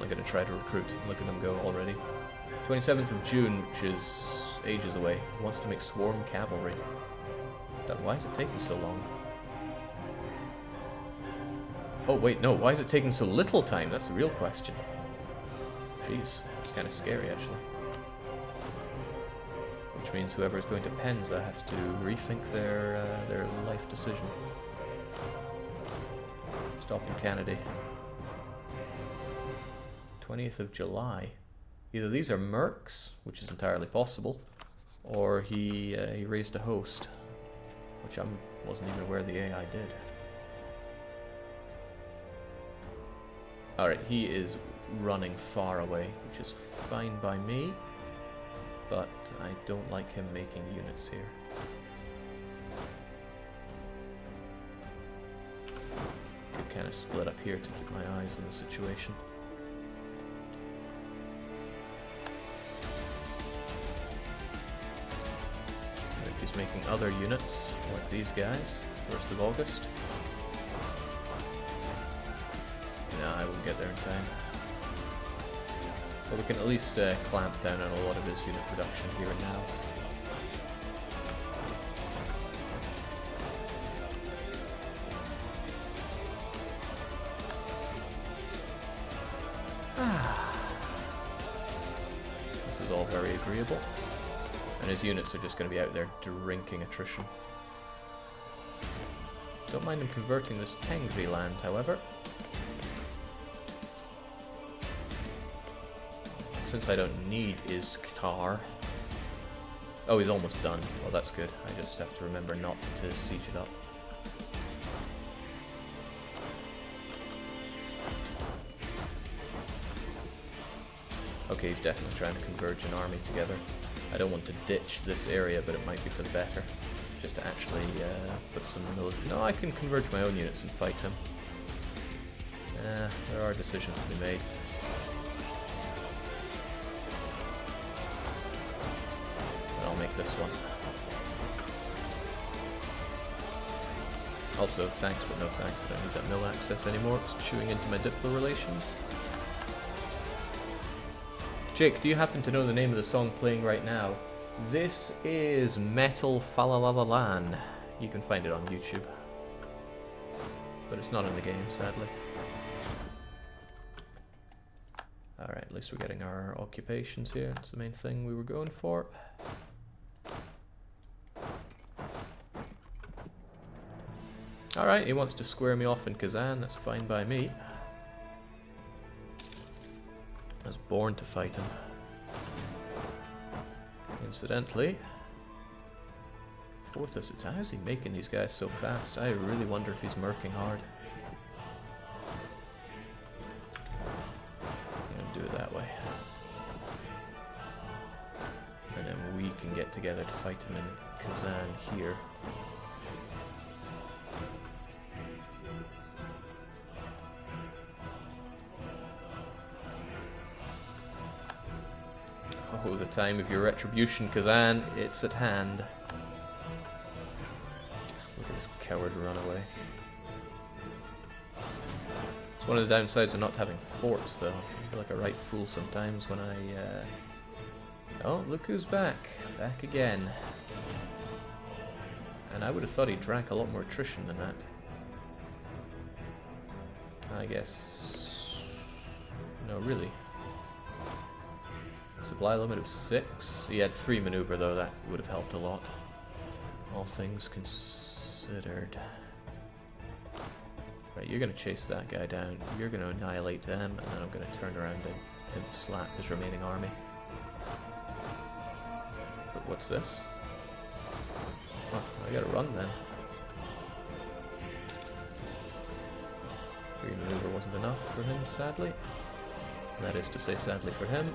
going to try to recruit. Look at them go already. 27th of June, which is ages away. He wants to make swarm cavalry. Why is it taking so long? Oh wait, no, why is it taking so little time? That's the real question. Jeez, it's kind of scary actually. Which means whoever is going to Penza has to rethink their life decision. Stopping Kennedy. 20th of July. Either these are mercs, which is entirely possible, or he raised a host, which I wasn't even aware the AI did. Alright, he is running far away, which is fine by me, but I don't like him making units here. Could kind of split up here to keep my eyes on the situation. He's making other units, like these guys, 1st of August. Nah, I won't get there in time. But we can at least clamp down on a lot of his unit production here and now. This is all very agreeable. And his units are just going to be out there drinking attrition. Don't mind him converting this Tengri land, however. Since I don't need Isktar. Oh, he's almost done. Well, that's good. I just have to remember not to siege it up. Okay, he's definitely trying to converge an army together. I don't want to ditch this area, but it might be for the better. Just to actually put some military... No, I can converge my own units and fight him. There are decisions to be made. But I'll make this one. Also, thanks, but no thanks. I don't need that mill access anymore. It's chewing into my Diplo relations. Jake, do you happen to know the name of the song playing right now? This is Metal Falalalalan. You can find it on YouTube. But it's not in the game, sadly. Alright, at least we're getting our occupations here. That's the main thing we were going for. Alright, he wants to square me off in Kazan. That's fine by me. I was born to fight him. Incidentally, 4th of September. How is he making these guys so fast? I really wonder if he's murking hard. I'm gonna do it that way. And then we can get together to fight him in Kazan here. Oh, the time of your retribution, Kazan, it's at hand. Look at this coward run away. It's one of the downsides of not having forts, though. I feel like a right fool sometimes when I... Oh, look who's back. Back again. And I would have thought he drank a lot more attrition than that. I guess... No, really. Supply limit of 6. He had 3 maneuver though, that would have helped a lot. All things considered. Right, you're going to chase that guy down, you're going to annihilate them, and then I'm going to turn around and pimp slap his remaining army. But what's this? Oh, I gotta run then. 3 maneuver wasn't enough for him, sadly. And that is to say, sadly for him.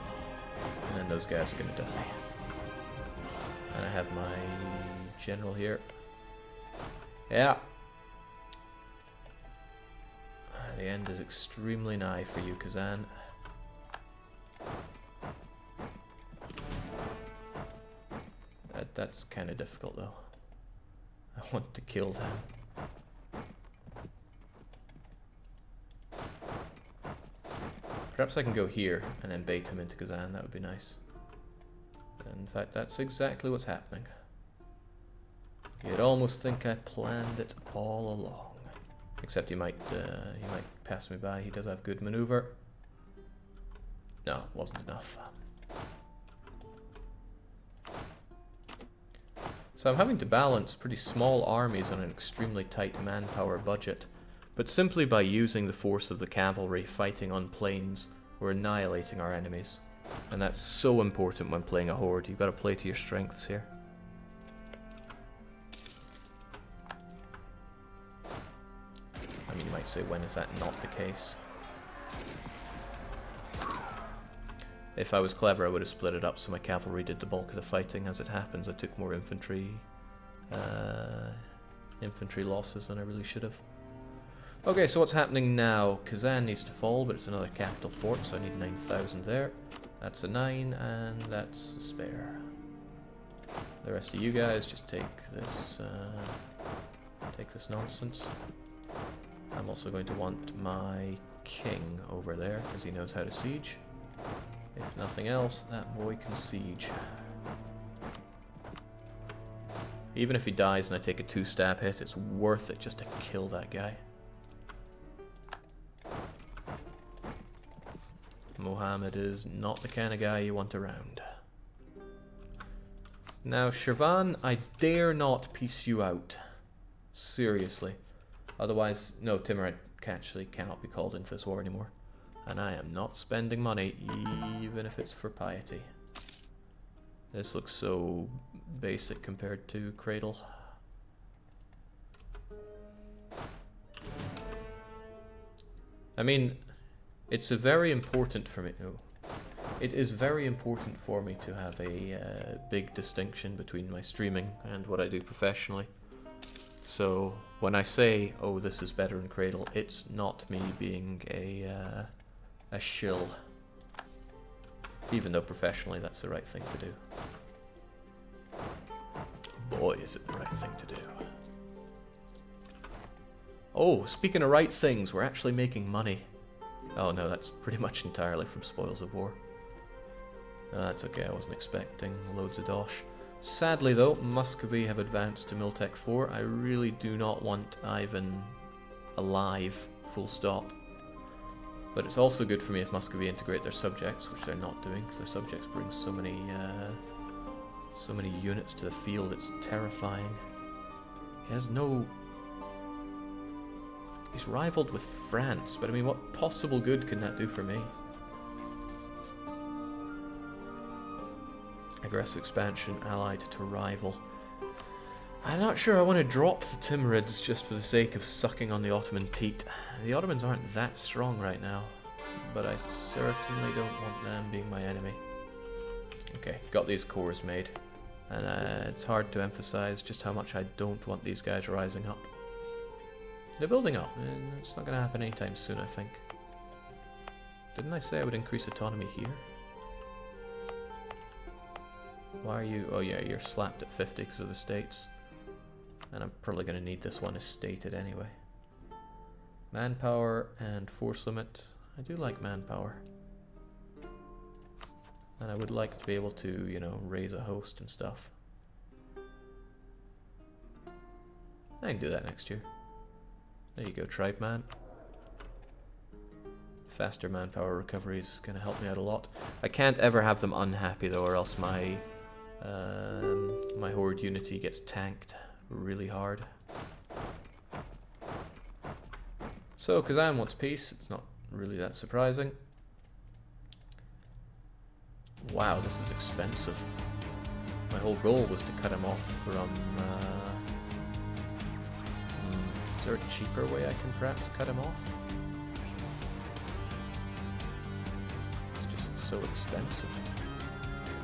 And then those guys are going to die. And I have my general here. Yeah. The end is extremely nigh for you, Kazan. That's kind of difficult, though. I want to kill them. Perhaps I can go here and then bait him into Kazan. That would be nice. In fact, that's exactly what's happening. You'd almost think I planned it all along. Except he might pass me by. He does have good maneuver. No, wasn't enough. So I'm having to balance pretty small armies on an extremely tight manpower budget, but simply by using the force of the cavalry fighting on plains, we're annihilating our enemies. And that's so important when playing a horde. You've got to play to your strengths here. I mean, you might say, when is that not the case? If I was clever, I would have split it up so my cavalry did the bulk of the fighting. As it happens, I took more infantry losses than I really should have. Okay, so what's happening now? Kazan needs to fall, but it's another capital fort, so I need 9,000 there. That's a 9, and that's a spare. The rest of you guys just take this nonsense. I'm also going to want my king over there, because he knows how to siege. If nothing else, that boy can siege. Even if he dies and I take a 2-stab hit, it's worth it just to kill that guy. Mohammed is not the kind of guy you want around. Now, Shirvan, I dare not piece you out. Seriously. Otherwise, no, Timurid actually cannot be called into this war anymore. And I am not spending money, even if it's for piety. This looks so basic compared to Cradle. I mean, it's a very important for me. Oh, it is very important for me to have a big distinction between my streaming and what I do professionally. So when I say, "Oh, this is better than Cradle," it's not me being a shill. Even though professionally that's the right thing to do. Boy, is it the right thing to do. Oh, speaking of right things, we're actually making money. Oh no, that's pretty much entirely from spoils of war. No, that's okay, I wasn't expecting loads of dosh. Sadly though, Muscovy have advanced to Miltech 4. I really do not want Ivan alive, full stop. But it's also good for me if Muscovy integrate their subjects, which they're not doing, because their subjects bring so many units to the field, it's terrifying. He has no... He's rivaled with France, but I mean, what possible good can that do for me? Aggressive expansion allied to rival. I'm not sure I want to drop the Timurids just for the sake of sucking on the Ottoman teat. The Ottomans aren't that strong right now, but I certainly don't want them being my enemy. Okay, got these cores made, and it's hard to emphasize just how much I don't want these guys rising up. They're building up, and it's not going to happen anytime soon, I think. Didn't I say I would increase autonomy here? Why are you... Oh yeah, you're slapped at 50 because of the states. And I'm probably going to need this one as stated anyway. Manpower and force limit. I do like manpower. And I would like to be able to, you know, raise a host and stuff. I can do that next year. There you go, tribe man. Faster manpower recovery is going to help me out a lot. I can't ever have them unhappy though, or else my my horde unity gets tanked really hard. So Kazan wants peace. It's not really that surprising. Wow, this is expensive. My whole goal was to cut him off from... is there a cheaper way I can perhaps cut him off? It's just so expensive.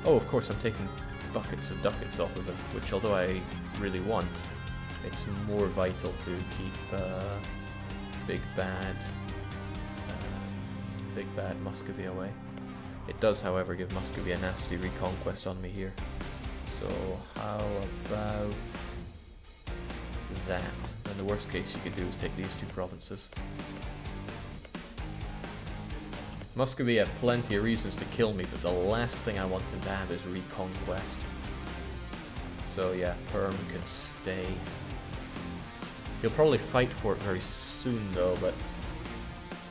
Oh, of course, I'm taking buckets of ducats off of him, which, although I really want, it's more vital to keep big bad Muscovy away. It does, however, give Muscovy a nasty reconquest on me here. So how about that? And the worst case you could do is take these two provinces. Muscovy have plenty of reasons to kill me, but the last thing I want him to have is reconquest. So yeah, Perm can stay. He'll probably fight for it very soon though, but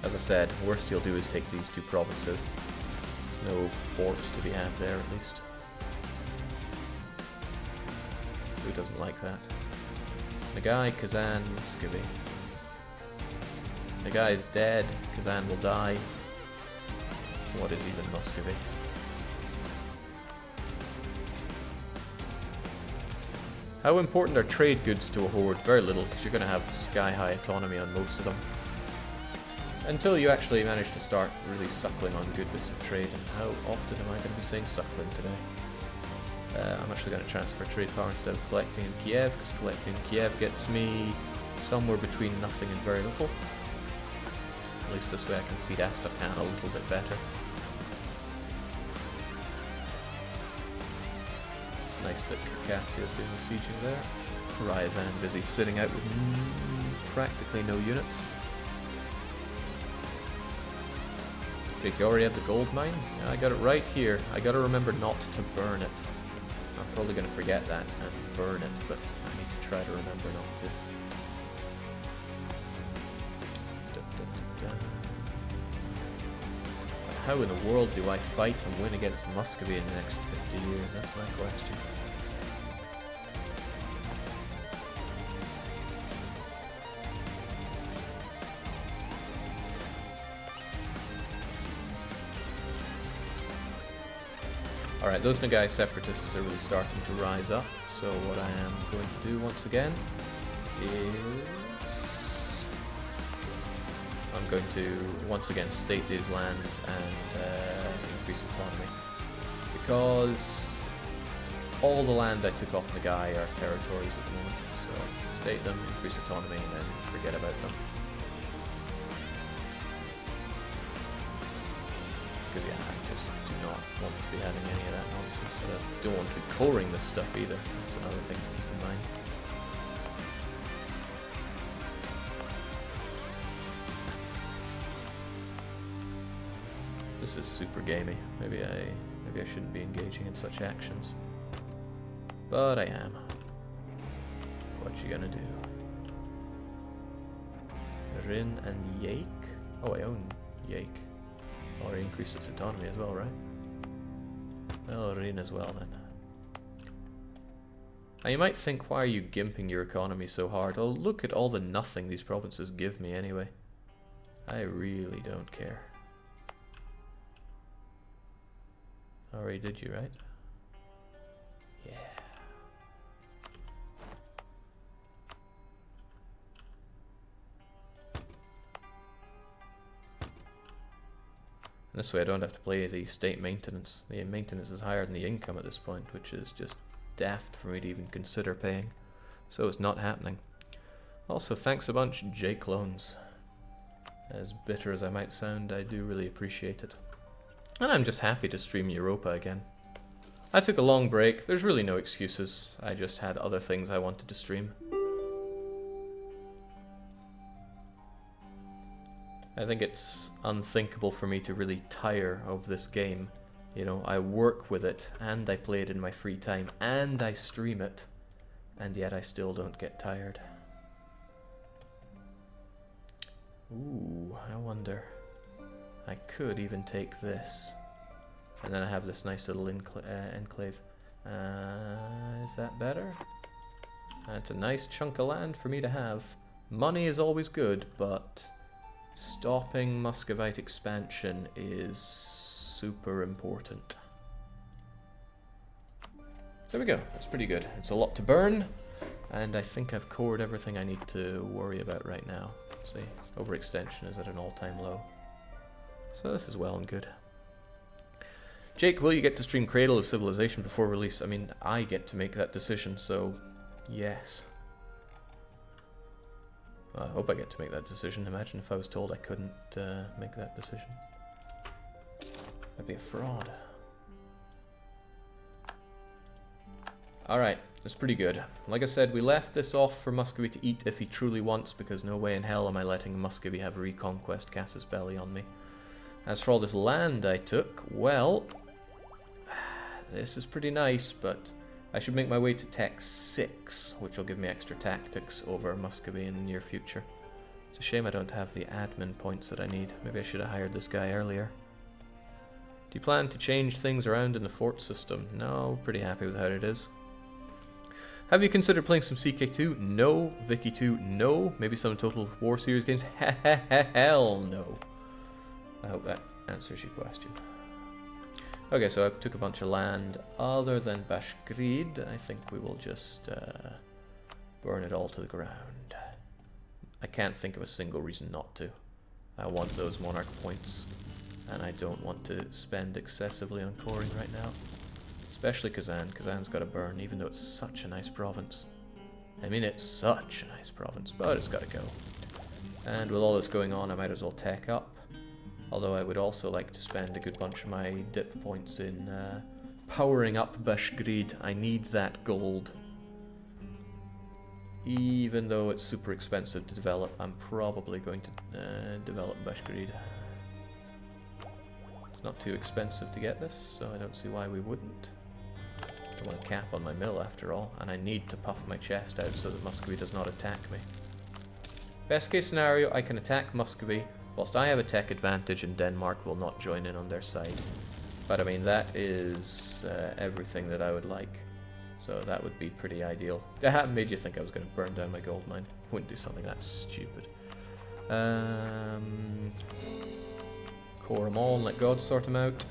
as I said, worst he'll do is take these two provinces. There's no fort to be had there at least. Who doesn't like that? Nagai, Kazan, Muscovy. Nagai is dead, Kazan will die. What is even Muscovy? How important are trade goods to a horde? Very little, because you're going to have sky-high autonomy on most of them. Until you actually manage to start really suckling on good bits of trade. And how often am I going to be saying suckling today? I'm actually going to transfer trade power instead of collecting in Kiev, because collecting in Kiev gets me somewhere between nothing and very little. At least this way I can feed Astrakhan a little bit better. It's nice that Circassia is doing the sieging there. Ryazan busy sitting out with practically no units. Jake, you already have the gold mine? Yeah, I got it right here. I gotta remember not to burn it. I'm probably gonna forget that and burn it, but I need to try to remember not to. How in the world do I fight and win against Muscovy in the next 50 years? That's my question. Alright, those Nagai separatists are really starting to rise up, so what I am going to do once again is I'm going to once again state these lands and increase autonomy, because all the land I took off Nagai are territories at the moment, so state them, increase autonomy, and then forget about them. Because yeah, I just do not want to be having any of that nonsense. I don't want to be coring this stuff either. That's another thing to keep in mind. This is super gamey. Maybe I shouldn't be engaging in such actions, but I am. What you gonna do? Rin and Yake? Oh, I own Yake. Or increase its autonomy as well, right? Well, Rin as well then. Now you might think, why are you gimping your economy so hard? Oh, look at all the nothing these provinces give me anyway. I really don't care. Already did you, right? Yeah. This way I don't have to play the state maintenance. The maintenance is higher than the income at this point, which is just daft for me to even consider paying. So it's not happening. Also, thanks a bunch, Jake Loans. As bitter as I might sound, I do really appreciate it. And I'm just happy to stream Europa again. I took a long break. There's really no excuses. I just had other things I wanted to stream. I think it's unthinkable for me to really tire of this game. You know, I work with it, and I play it in my free time, and I stream it, and yet I still don't get tired. Ooh, I wonder. I could even take this, and then I have this nice little enclave. Is that better? That's a nice chunk of land for me to have. Money is always good, but stopping Muscovite expansion is super important. There we go, that's pretty good. It's a lot to burn, and I think I've cored everything I need to worry about right now. See, overextension is at an all-time low. So this is well and good. Jake, will you get to stream Cradle of Civilization before release? I mean, I get to make that decision, so yes. Well, I hope I get to make that decision. Imagine if I was told I couldn't make that decision. That'd be a fraud. Alright, that's pretty good. Like I said, we left this off for Muscovy to eat if he truly wants, because no way in hell am I letting Muscovy have Reconquest Casus Belli on me. As for all this land I took, well, this is pretty nice, but I should make my way to Tech 6, which will give me extra tactics over Muscovy in the near future. It's a shame I don't have the admin points that I need. Maybe I should have hired this guy earlier. Do you plan to change things around in the fort system? No, pretty happy with how it is. Have you considered playing some CK2? No. Vicky 2? No. Maybe some Total War Series games? Hell no. I hope that answers your question. Okay, so I took a bunch of land other than Bashgrid. I think we will just burn it all to the ground. I can't think of a single reason not to. I want those monarch points, and I don't want to spend excessively on coring right now. Especially Kazan. Kazan's got to burn, even though it's such a nice province. I mean, it's such a nice province, but it's got to go. And with all this going on, I might as well tech up. Although I would also like to spend a good bunch of my dip points in powering up Bashgrid. I need that gold. Even though it's super expensive to develop, I'm probably going to develop Bashgrid. It's not too expensive to get this, so I don't see why we wouldn't. I want a cap on my mill after all, and I need to puff my chest out so that Muscovy does not attack me. Best case scenario, I can attack Muscovy whilst I have a tech advantage and Denmark will not join in on their side. But I mean, that is everything that I would like. So that would be pretty ideal. That made you think I was going to burn down my gold mine. Wouldn't do something that stupid. Core them all and let God sort them out.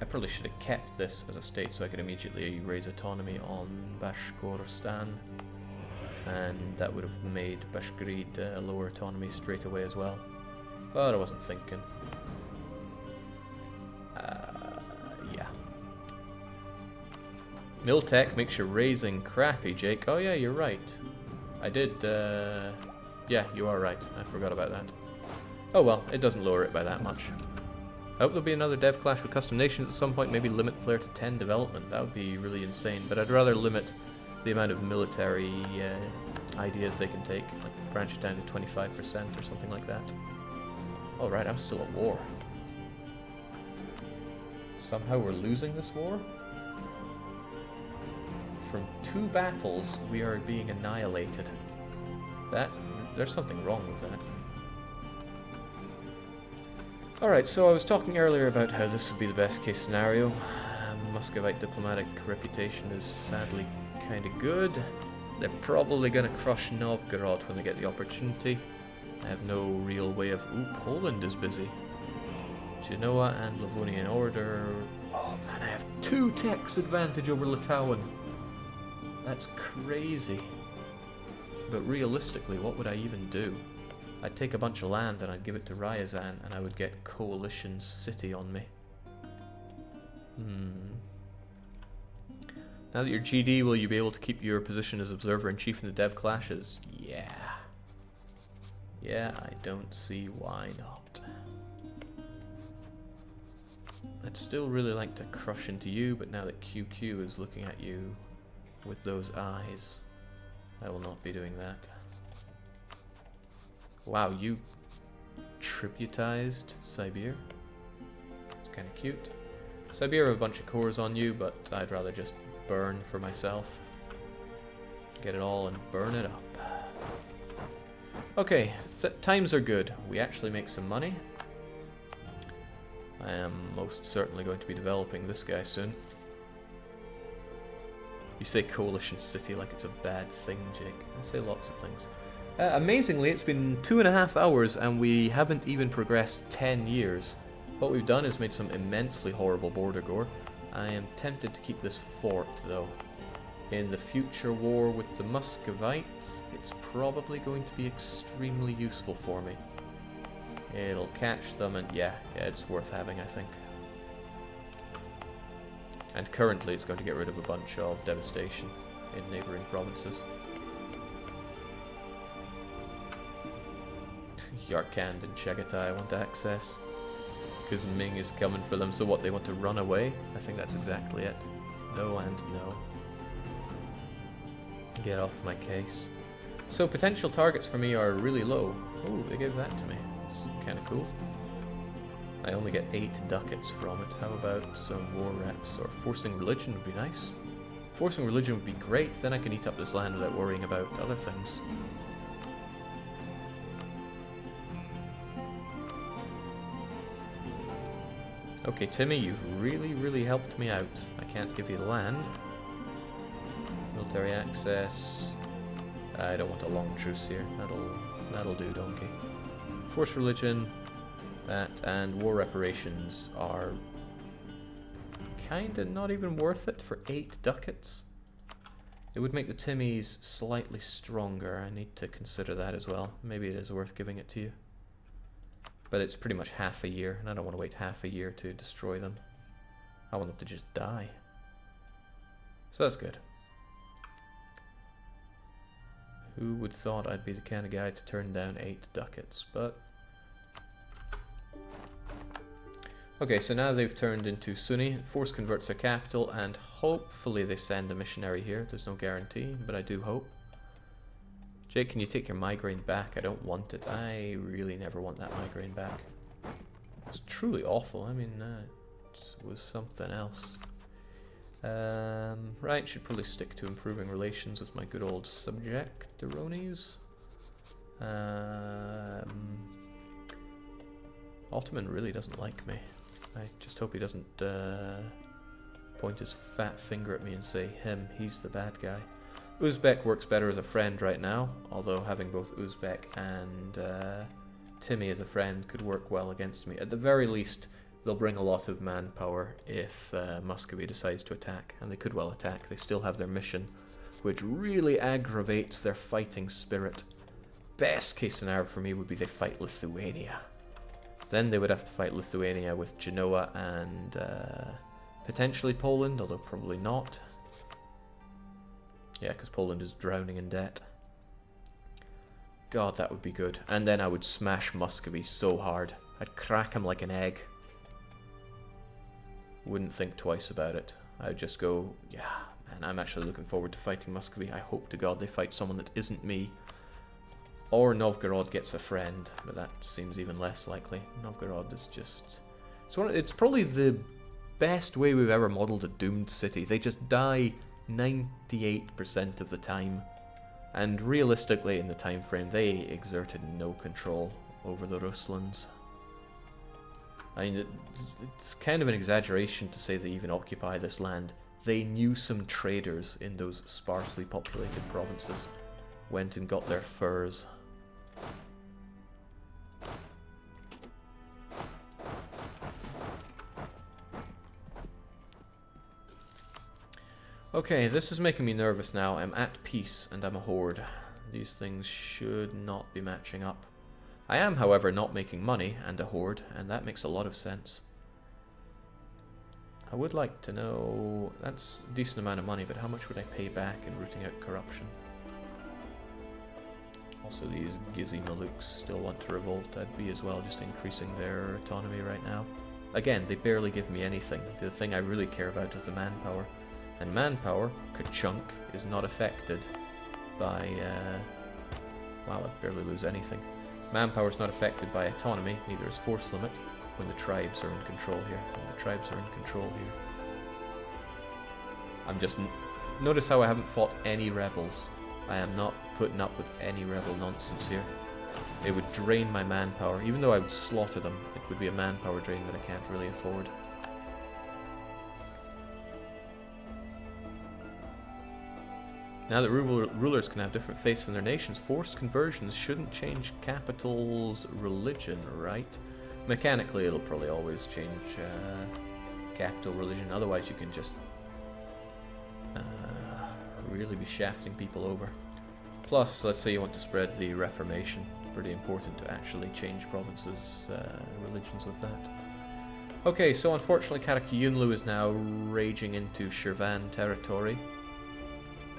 I probably should have kept this as a state so I could immediately raise autonomy on Bashkortostan. And that would have made Bashgrid a lower autonomy straight away as well. But I wasn't thinking. Yeah. Miltech makes your raising crappy, Jake. Oh yeah, you're right. I did, yeah, you are right. I forgot about that. Oh well, it doesn't lower it by that much. I hope there'll be another dev clash with custom nations at some point, maybe limit player to 10 development. That would be really insane, but I'd rather limit the amount of military ideas they can take, like branch it down to 25% or something like that. Alright, I'm still at war. Somehow we're losing this war? From 2 battles, we are being annihilated. There's something wrong with that. Alright, so I was talking earlier about how this would be the best case scenario. Muscovite diplomatic reputation is sadly kind of good. They're probably going to crush Novgorod when they get the opportunity. I have no real way of... Ooh, Poland is busy. Genoa and Livonian Order. Oh man, I have 2 techs advantage over Litauen. That's crazy. But realistically, what would I even do? I'd take a bunch of land and I'd give it to Ryazan and I would get Coalition City on me. Now that you're GD, will you be able to keep your position as Observer-in-Chief in the dev clashes? Yeah. Yeah, I don't see why not. I'd still really like to crush into you, but now that QQ is looking at you with those eyes, I will not be doing that. Wow, you tributized Sibir. It's kind of cute. Sibir have a bunch of cores on you, but I'd rather just burn for myself. Get it all and burn it up. Okay, times are good. We actually make some money. I am most certainly going to be developing this guy soon. You say Coalition City like it's a bad thing, Jake. I say lots of things. Amazingly, it's been 2.5 hours and we haven't even progressed 10 years. What we've done is made some immensely horrible border gore. I am tempted to keep this fort, though. In the future war with the Muscovites, it's probably going to be extremely useful for me. It'll catch them and yeah, it's worth having, I think. And currently it's going to get rid of a bunch of devastation in neighbouring provinces. Yarkand and Chagatai want access. Because Ming is coming for them, so what, they want to run away? I think that's exactly it. No and no. Get off my case. So potential targets for me are really low. Oh, they gave that to me. It's kind of cool. I only get 8 ducats from it. How about some war reps? Or forcing religion would be nice. Forcing religion would be great, then I can eat up this land without worrying about other things. Okay, Timmy, you've really helped me out. I can't give you the land. Military access. I don't want a long truce here. That'll do, donkey. Force religion. That and war reparations are kinda not even worth it for 8 ducats. It would make the Timmies slightly stronger. I need to consider that as well. Maybe it is worth giving it to you. But it's pretty much half a year, and I don't want to wait half a year to destroy them. I want them to just die. So that's good. Who would thought I'd be the kind of guy to turn down 8 ducats, but... Okay, so now they've turned into Sunni. Force converts their capital, and hopefully they send a missionary here. There's no guarantee, but I do hope. Jake, can you take your migraine back? I don't want it. I really never want that migraine back. It's truly awful. I mean, it was something else. Right, should probably stick to improving relations with my good old subject-deronies. Ottoman really doesn't like me. I just hope he doesn't point his fat finger at me and say, he's the bad guy. Uzbek works better as a friend right now, although having both Uzbek and Timmy as a friend could work well against me. At the very least, they'll bring a lot of manpower if Muscovy decides to attack, and they could well attack. They still have their mission, which really aggravates their fighting spirit. Best case scenario for me would be they fight Lithuania. Then they would have to fight Lithuania with Genoa and potentially Poland, although probably not. Yeah, because Poland is drowning in debt. God, that would be good. And then I would smash Muscovy so hard. I'd crack him like an egg. Wouldn't think twice about it. I would just go, yeah, man, I'm actually looking forward to fighting Muscovy. I hope to God they fight someone that isn't me. Or Novgorod gets a friend, but that seems even less likely. Novgorod is just... It's probably the best way we've ever modelled a doomed city. They just die 98% of the time, and realistically in the time frame they exerted no control over the Ruslands. I mean, it's kind of an exaggeration to say they even occupy this land. They knew some traders in those sparsely populated provinces, went and got their furs. Okay, this is making me nervous now. I'm at peace and I'm a horde. These things should not be matching up. I am, however, not making money and a horde, and that makes a lot of sense. I would like to know... That's a decent amount of money, but how much would I pay back in rooting out corruption? Also, these Gizzy Maluks still want to revolt. I'd be as well just increasing their autonomy right now. Again, they barely give me anything. The thing I really care about is the manpower. And manpower, ka-chunk, is not affected by... Wow, I'd barely lose anything. Manpower is not affected by autonomy, neither is force limit, when the tribes are in control here. When the tribes are in control here. I'm just... Notice how I haven't fought any rebels. I am not putting up with any rebel nonsense here. It would drain my manpower. Even though I would slaughter them, it would be a manpower drain that I can't really afford. Now that rulers can have different faiths in their nations, forced conversions shouldn't change capital's religion, right? Mechanically, it'll probably always change capital religion. Otherwise, you can just really be shafting people over. Plus, let's say you want to spread the Reformation. It's pretty important to actually change provinces' religions with that. Okay, so unfortunately, Karakyunlu is now raging into Shirvan territory.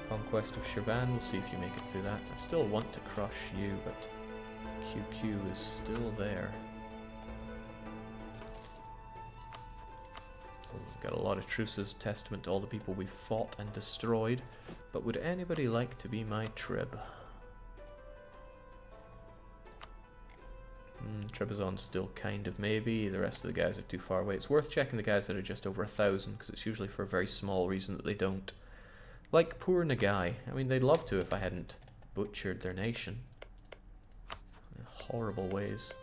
Conquest of Shirvan, we'll see if you make it through that. I still want to crush you, but QQ is still there. We've got a lot of truces, testament to all the people we've fought and destroyed. But would anybody like to be my trib? Trebizond's still kind of maybe. The rest of the guys are too far away. It's worth checking the guys that are just over 1,000, because it's usually for a very small reason that they don't. Like poor Nagai. I mean, they'd love to if I hadn't butchered their nation. In horrible ways.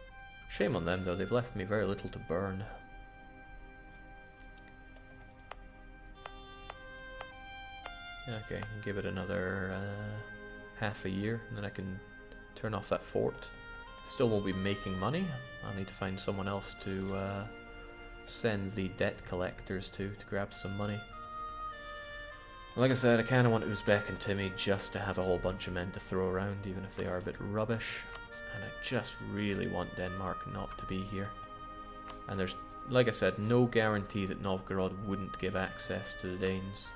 Shame on them, though. They've left me very little to burn. Okay, give it another half a year, and then I can turn off that fort. Still won't be making money. I'll need to find someone else to send the debt collectors to grab some money. Like I said, I kind of want Uzbek and Timmy just to have a whole bunch of men to throw around, even if they are a bit rubbish. And I just really want Denmark not to be here. And there's, like I said, no guarantee that Novgorod wouldn't give access to the Danes.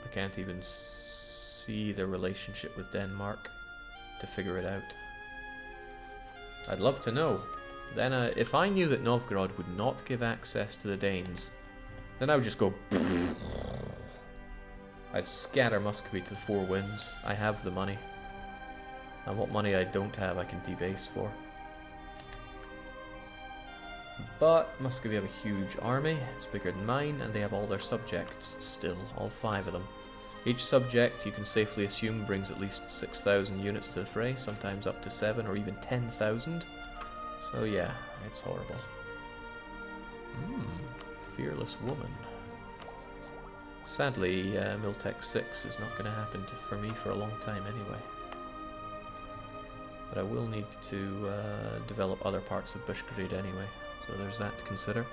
I can't even see their relationship with Denmark to figure it out. I'd love to know. Then if I knew that Novgorod would not give access to the Danes, then I would just go... I'd scatter Muscovy to the four winds. I have the money. And what money I don't have I can debase for. But Muscovy have a huge army. It's bigger than mine, and they have all their subjects still. All 5 of them. Each subject, you can safely assume, brings at least 6,000 units to the fray, sometimes up to 7 or even 10,000. So yeah, it's horrible. Fearless woman. Sadly, Miltech 6 is not going to happen for me for a long time anyway. But I will need to develop other parts of Bishkrid anyway, so there's that to consider.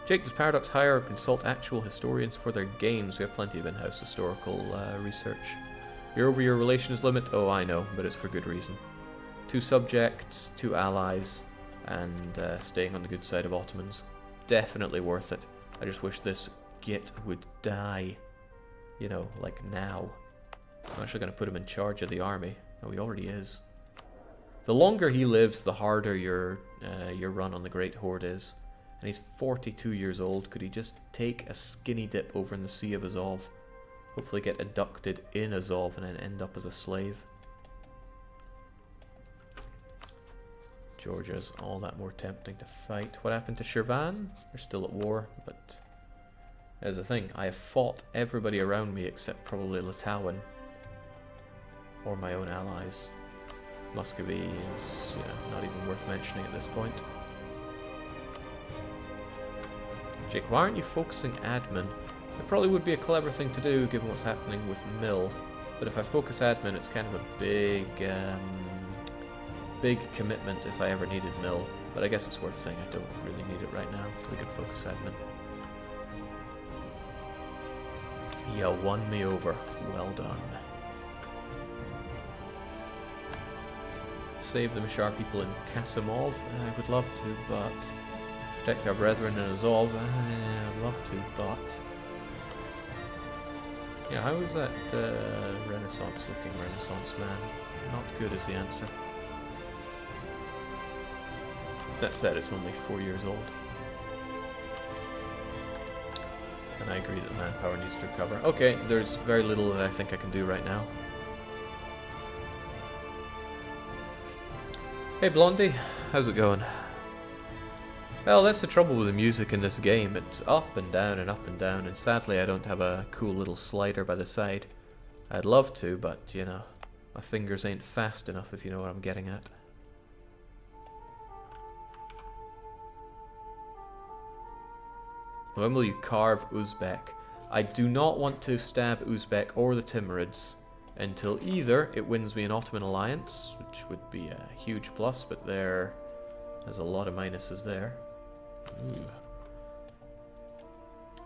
Jake, does Paradox hire or consult actual historians for their games? We have plenty of in-house historical research. You're over your relations limit? Oh, I know, but it's for good reason. 2 subjects, 2 allies, and staying on the good side of Ottomans. Definitely worth it. I just wish this git would die. You know, like now. I'm actually going to put him in charge of the army. Oh, he already is. The longer he lives, the harder your run on the Great Horde is. And he's 42 years old. Could he just take a skinny dip over in the Sea of Azov? Hopefully get abducted in Azov and then end up as a slave. Georgia's all that more tempting to fight. What happened to Shirvan? They're still at war, but there's the thing. I have fought everybody around me except probably Litauen. Or my own allies. Muscovy is, not even worth mentioning at this point. Jake, why aren't you focusing admin? It probably would be a clever thing to do given what's happening with Mill. But if I focus admin, it's kind of a big commitment if I ever needed Mill. But I guess it's worth saying I don't really need it right now. We can focus admin. You won me over. Well done. Save the Mishar people in Kasimov. I would love to, but... Protect our brethren in Azov. I'd love to, but... Yeah, how is that Renaissance-looking Renaissance man? Not good is the answer. That said, it's only 4 years old. And I agree that manpower needs to recover. Okay, there's very little that I think I can do right now. Hey Blondie, how's it going? Well, that's the trouble with the music in this game. It's up and down and up and down, and sadly I don't have a cool little slider by the side. I'd love to, but, my fingers ain't fast enough, if you know what I'm getting at. When will you carve Uzbek? I do not want to stab Uzbek or the Timurids until either it wins me an Ottoman alliance, which would be a huge plus, but there's a lot of minuses there.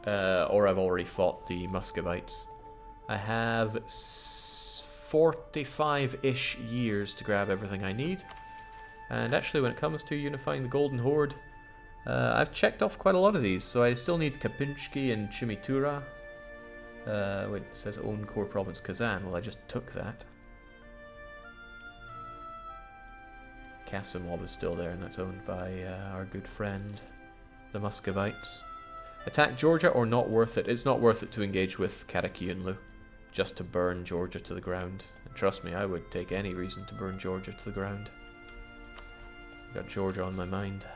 Or I've already fought the Muscovites. I have 45-ish years to grab everything I need. And actually, when it comes to unifying the Golden Horde, I've checked off quite a lot of these. So I still need Kapinski and Chimitura. Wait, it says own core province Kazan. Well, I just took that. Kasimov is still there, and that's owned by our good friend, the Muscovites. Attack Georgia or not worth it? It's not worth it to engage with Karakianlu. just to burn Georgia to the ground. And trust me, I would take any reason to burn Georgia to the ground. I've got Georgia on my mind.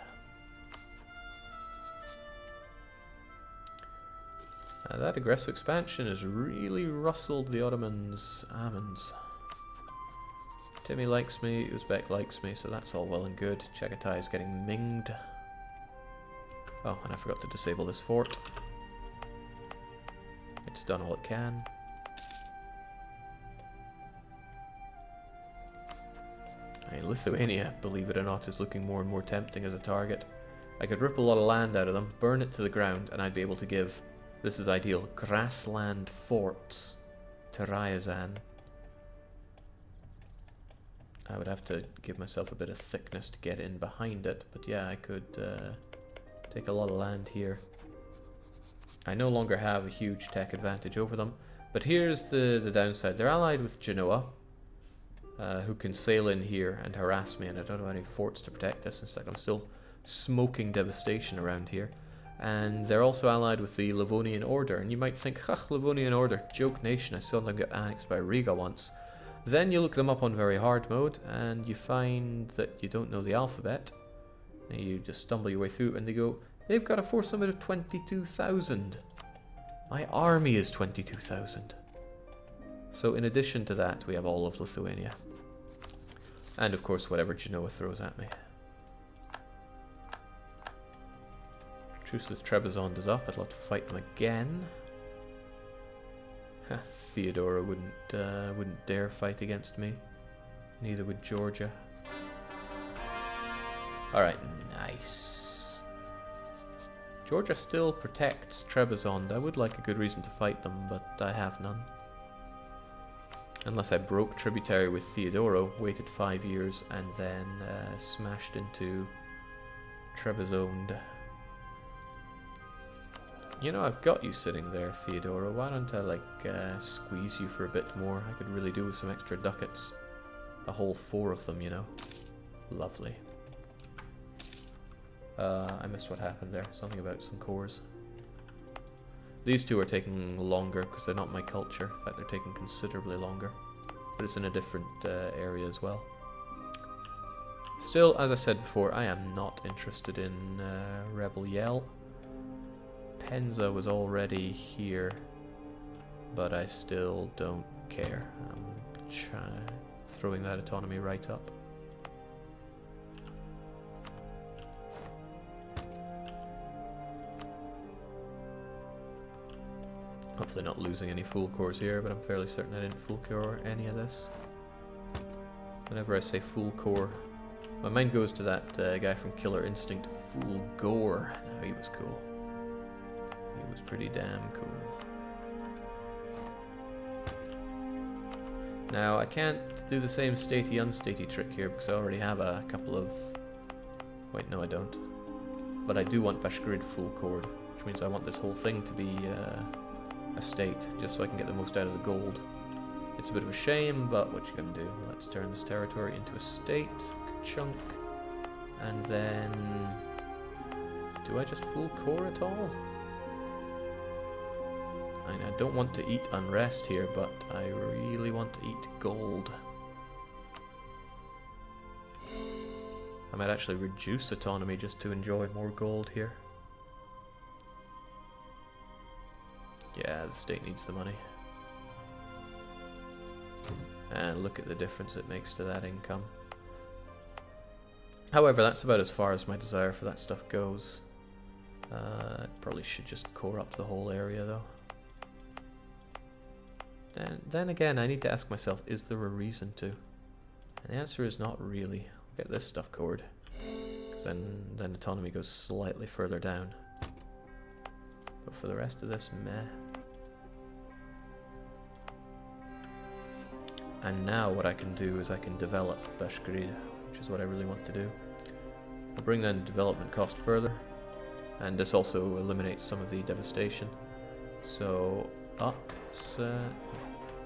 That aggressive expansion has really rustled the Ottomans' almonds. Timmy likes me, Uzbek likes me, so that's all well and good. Chagatai is getting minged. Oh, and I forgot to disable this fort. It's done all it can. I mean, Lithuania, believe it or not, is looking more and more tempting as a target. I could rip a lot of land out of them, burn it to the ground, and I'd be able to give, this is ideal, grassland forts to Ryazan. I would have to give myself a bit of thickness to get in behind it, but yeah, I could take a lot of land here. I no longer have a huge tech advantage over them, but here's the downside. They're allied with Genoa, who can sail in here and harass me, and I don't have any forts to protect us. Instead, I'm still smoking devastation around here. And they're also allied with the Livonian Order, and you might think, ha, Livonian Order, joke nation, I saw them get annexed by Riga once. Then you look them up on very hard mode, and you find that you don't know the alphabet. And you just stumble your way through, and they go, they've got a force limit of 22,000. My army is 22,000. So in addition to that, we have all of Lithuania. And of course, whatever Genoa throws at me. Truce with Trebizond is up. I'd love to fight them again. Theodora wouldn't dare fight against me. Neither would Georgia. Alright, nice. Georgia still protects Trebizond. I would like a good reason to fight them, but I have none. Unless I broke tributary with Theodoro, waited 5 years, and then smashed into Trebizond. You know, I've got you sitting there, Theodoro. Why don't I, like, squeeze you for a bit more? I could really do with some extra ducats. A whole 4 of them, you know. Lovely. I missed what happened there. Something about some cores. These two are taking longer because they're not my culture. In fact, they're taking considerably longer. But it's in a different area as well. Still, as I said before, I am not interested in Rebel Yell. Penza was already here, but I still don't care. I'm throwing that autonomy right up. Hopefully not losing any full cores here, but I'm fairly certain I didn't full core any of this. Whenever I say full core, my mind goes to that guy from Killer Instinct, Full Gore. No, he was cool. He was pretty damn cool. Now, I can't do the same statey-unstatey trick here because I already have a couple of... Wait, no I don't. But I do want Bashkirid full cored, which means I want this whole thing to be a state, just so I can get the most out of the gold. It's a bit of a shame, but what you gonna do? Let's turn this territory into a state, chunk, and then... Do I just full core it all? I don't want to eat unrest here, but I really want to eat gold. I might actually reduce autonomy just to enjoy more gold here. Yeah, the state needs the money. And look at the difference it makes to that income. However, that's about as far as my desire for that stuff goes. I probably should just core up the whole area though. Then again, I need to ask myself, is there a reason to? And the answer is not really. I'll get this stuff cored. Because then autonomy goes slightly further down. But for the rest of this, meh. And now what I can do is I can develop Bashkirid, which is what I really want to do. I'll bring down the development cost further. And this also eliminates some of the devastation. So, up,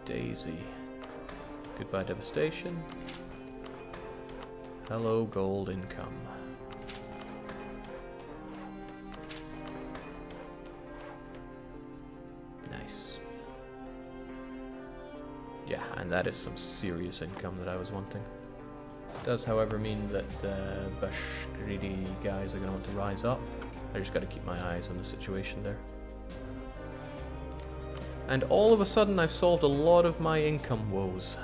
daisy. Goodbye devastation. Hello gold income. Nice. And that is some serious income that I was wanting. It does, however, mean that Bashkiridi guys are going to want to rise up. I just got to keep my eyes on the situation there. And all of a sudden I've solved a lot of my income woes.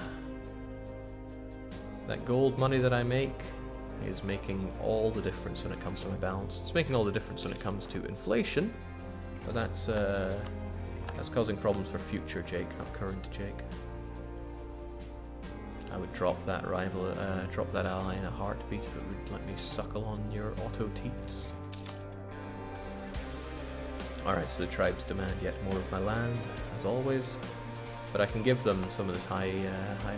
That gold money that I make is making all the difference when it comes to my balance. It's making all the difference when it comes to inflation, but that's causing problems for future Jake, not current Jake. I would drop that drop that ally in a heartbeat if it would let me suckle on your auto teats. Alright, so the tribes demand yet more of my land, as always, but I can give them some of this high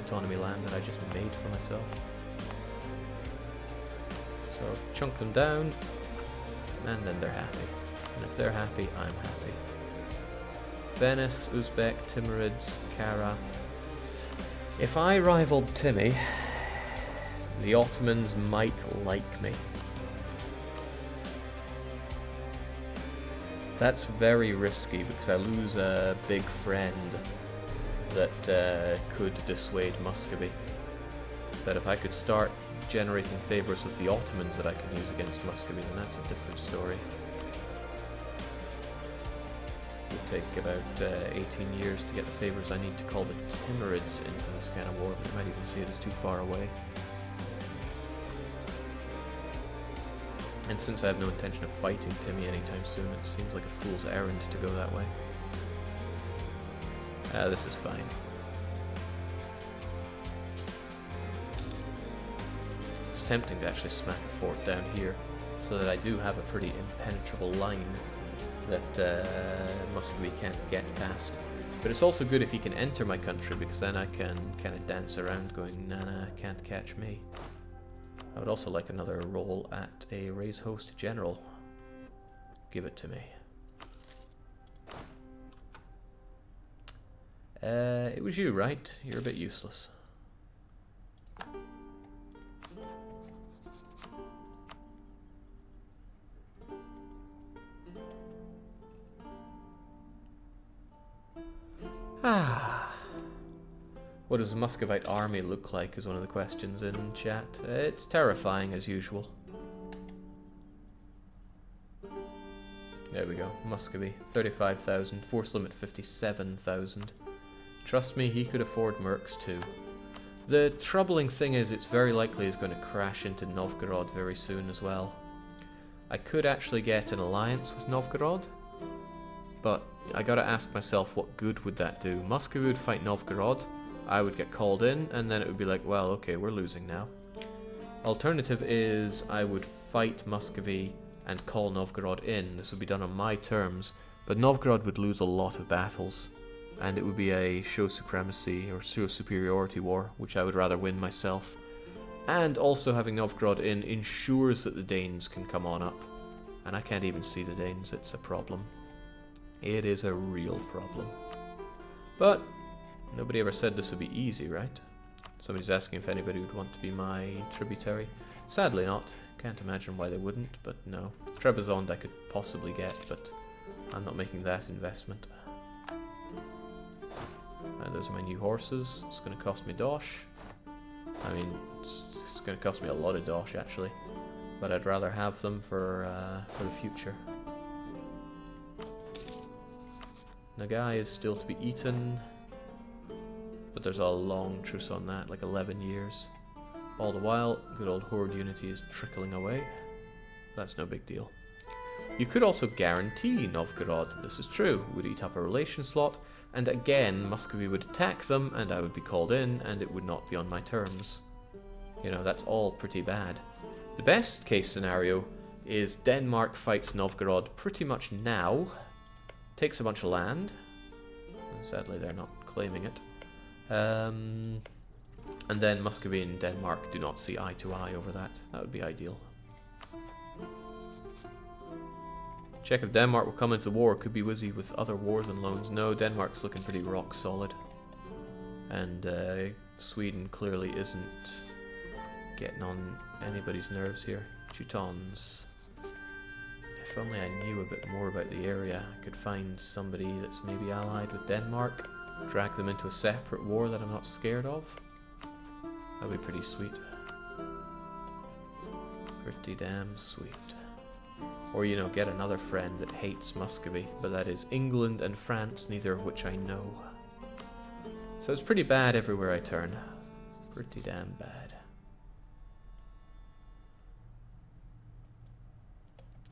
autonomy land that I just made for myself. So chunk them down, and then they're happy. And if they're happy, I'm happy. Venice, Uzbek, Timurids, Kara. If I rivaled Timmy, the Ottomans might like me. That's very risky because I lose a big friend that could dissuade Muscovy. But if I could start generating favours with the Ottomans that I can use against Muscovy, then that's a different story. Take about 18 years to get the favours I need to call the Timurids into this kind of war, but you might even see it as too far away. And since I have no intention of fighting Timmy anytime soon, it seems like a fool's errand to go that way. This is fine. It's tempting to actually smack a fort down here, so that I do have a pretty impenetrable line that Muscovy can't get past. But it's also good if he can enter my country, because then I can kind of dance around going, nah, can't catch me. I would also like another role at a raise host general. Give it to me. It was you, right? You're a bit useless. What does a Muscovite army look like is one of the questions in chat. It's terrifying as usual. There we go. Muscovy, 35,000. Force limit 57,000. Trust me, he could afford mercs too. The troubling thing is it's very likely he's going to crash into Novgorod very soon as well. I could actually get an alliance with Novgorod, but I gotta ask myself, what good would that do? Muscovy would fight Novgorod, I would get called in, and then it would be like, well, okay, we're losing now. Alternative is I would fight Muscovy and call Novgorod in. This would be done on my terms, but Novgorod would lose a lot of battles, and it would be a show supremacy or show superiority war, which I would rather win myself. And also having Novgorod in ensures that the Danes can come on up. And I can't even see the Danes, it's a problem. It is a real problem. But nobody ever said this would be easy, right? Somebody's asking if anybody would want to be my tributary. Sadly not. Can't imagine why they wouldn't, but no. Trebizond I could possibly get, but I'm not making that investment. Those are my new horses. It's going to cost me dosh. I mean, it's going to cost me a lot of dosh actually, but I'd rather have them for the future. Nagai is still to be eaten, but there's a long truce on that, like 11 years. All the while, good old Horde unity is trickling away. That's no big deal. You could also guarantee Novgorod, this is true, would eat up a relation slot, and again, Muscovy would attack them, and I would be called in, and it would not be on my terms. You know, that's all pretty bad. The best case scenario is Denmark fights Novgorod pretty much now, takes a bunch of land, and sadly they're not claiming it, and then Muscovy and Denmark do not see eye to eye over that. That would be ideal. Check if Denmark will come into the war. Could be wizzy with other wars and loans. No, Denmark's looking pretty rock solid. And Sweden clearly isn't getting on anybody's nerves here. Teutons. If only I knew a bit more about the area, I could find somebody that's maybe allied with Denmark. drag them into a separate war that I'm not scared of. That'd be pretty sweet. Pretty damn sweet. Or, you know, get another friend that hates Muscovy, but that is England and France, neither of which I know. So it's pretty bad everywhere I turn. Pretty damn bad.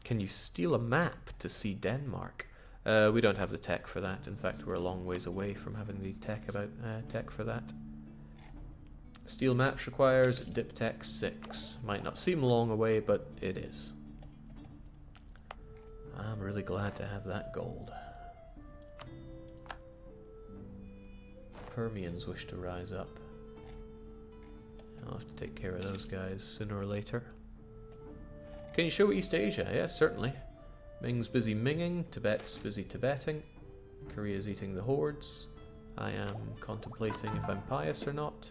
Can you steal a map to see Denmark? We don't have the tech for that. In fact, we're a long ways away from having the tech for that. Steal maps requires Diptech 6. Might not seem long away, but it is. I'm really glad to have that gold. Permians wish to rise up. I'll have to take care of those guys sooner or later. Can you show East Asia? Yes, certainly. Ming's busy minging, Tibet's busy Tibeting, Korea's eating the hordes. I am contemplating if I'm pious or not.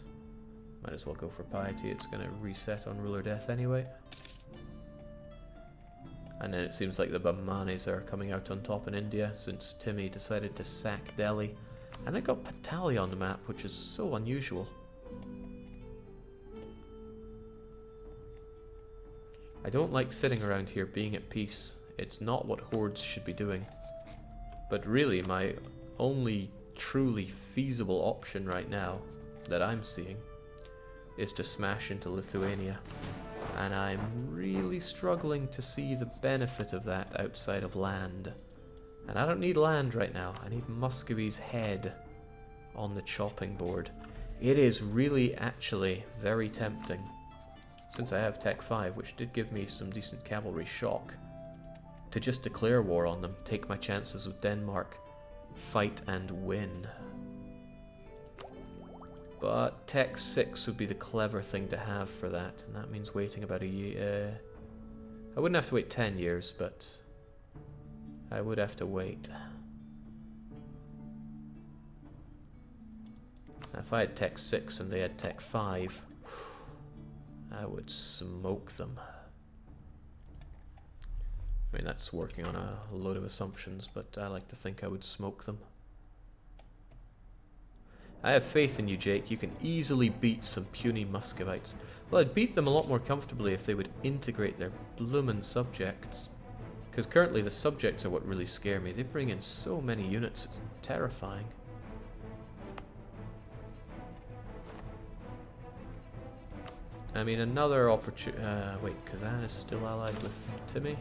Might as well go for piety, it's going to reset on ruler death anyway. And then it seems like the Bahmanis are coming out on top in India since Timmy decided to sack Delhi. And they got Patali on the map, which is so unusual. I don't like sitting around here being at peace. It's not what hordes should be doing. But really, my only truly feasible option right now that I'm seeing is to smash into Lithuania. And I'm really struggling to see the benefit of that outside of land. And I don't need land right now. I need Muscovy's head on the chopping board. It is really actually very tempting, since I have Tech 5, which did give me some decent cavalry shock, to just declare war on them, take my chances with Denmark, fight and win. But Tech 6 would be the clever thing to have for that, and that means waiting about a year. I wouldn't have to wait 10 years, but I would have to wait. Now, if I had Tech 6 and they had Tech 5, I would smoke them. I mean, that's working on a load of assumptions, but I like to think I would smoke them. I have faith in you, Jake. You can easily beat some puny Muscovites. Well, I'd beat them a lot more comfortably if they would integrate their bloomin' subjects. Because currently the subjects are what really scare me. They bring in so many units, it's terrifying. I mean, another opportunity... wait, Kazan is still allied with Timmy?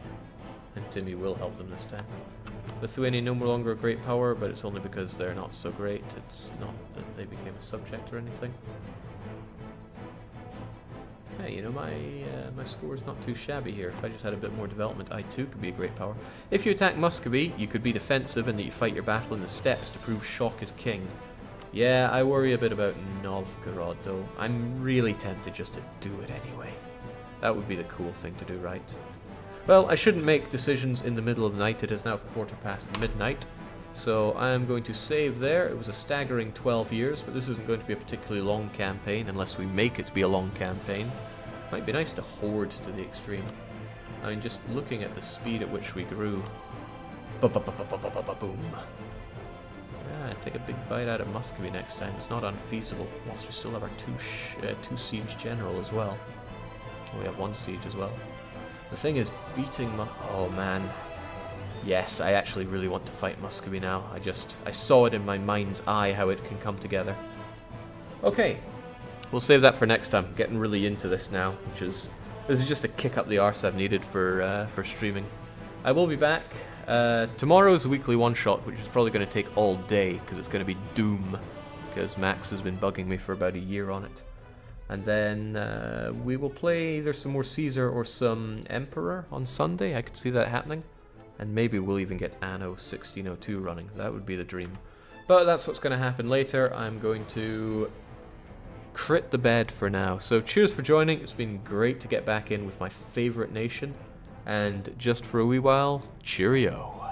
And Timmy will help them this time. Lithuania no longer a great power, but it's only because they're not so great. It's not that they became a subject or anything. Hey, you know, my score's not too shabby here. If I just had a bit more development, I too could be a great power. If you attack Muscovy, you could be defensive and that you fight your battle in the steppes to prove Shock is king. Yeah, I worry a bit about Novgorod, though. I'm really tempted just to do it anyway. That would be the cool thing to do, right? Well, I shouldn't make decisions in the middle of the night. It is now midnight. So I am going to save there. It was a staggering 12 years, but this isn't going to be a particularly long campaign unless we make it to be a long campaign. Might be nice to hoard to the extreme. I mean, just looking at the speed at which we grew. Boom. Yeah, take a big bite out of Muscovy next time. It's not unfeasible. Whilst we still have our two siege general as well. We have one siege as well. The thing is, beating oh man. Yes, I actually really want to fight Muscovy now. I saw it in my mind's eye how it can come together. Okay, we'll save that for next time. I'm getting really into this now, this is just a kick up the arse I've needed for streaming. I will be back. Tomorrow's a weekly one-shot, which is probably going to take all day, because it's going to be Doom, because Max has been bugging me for about a year on it. And then we will play either some more Caesar or some Emperor on Sunday. I could see that happening. And maybe we'll even get Anno 1602 running. That would be the dream. But that's what's going to happen later. I'm going to crit the bed for now. So cheers for joining. It's been great to get back in with my favorite nation. And just for a wee while, cheerio.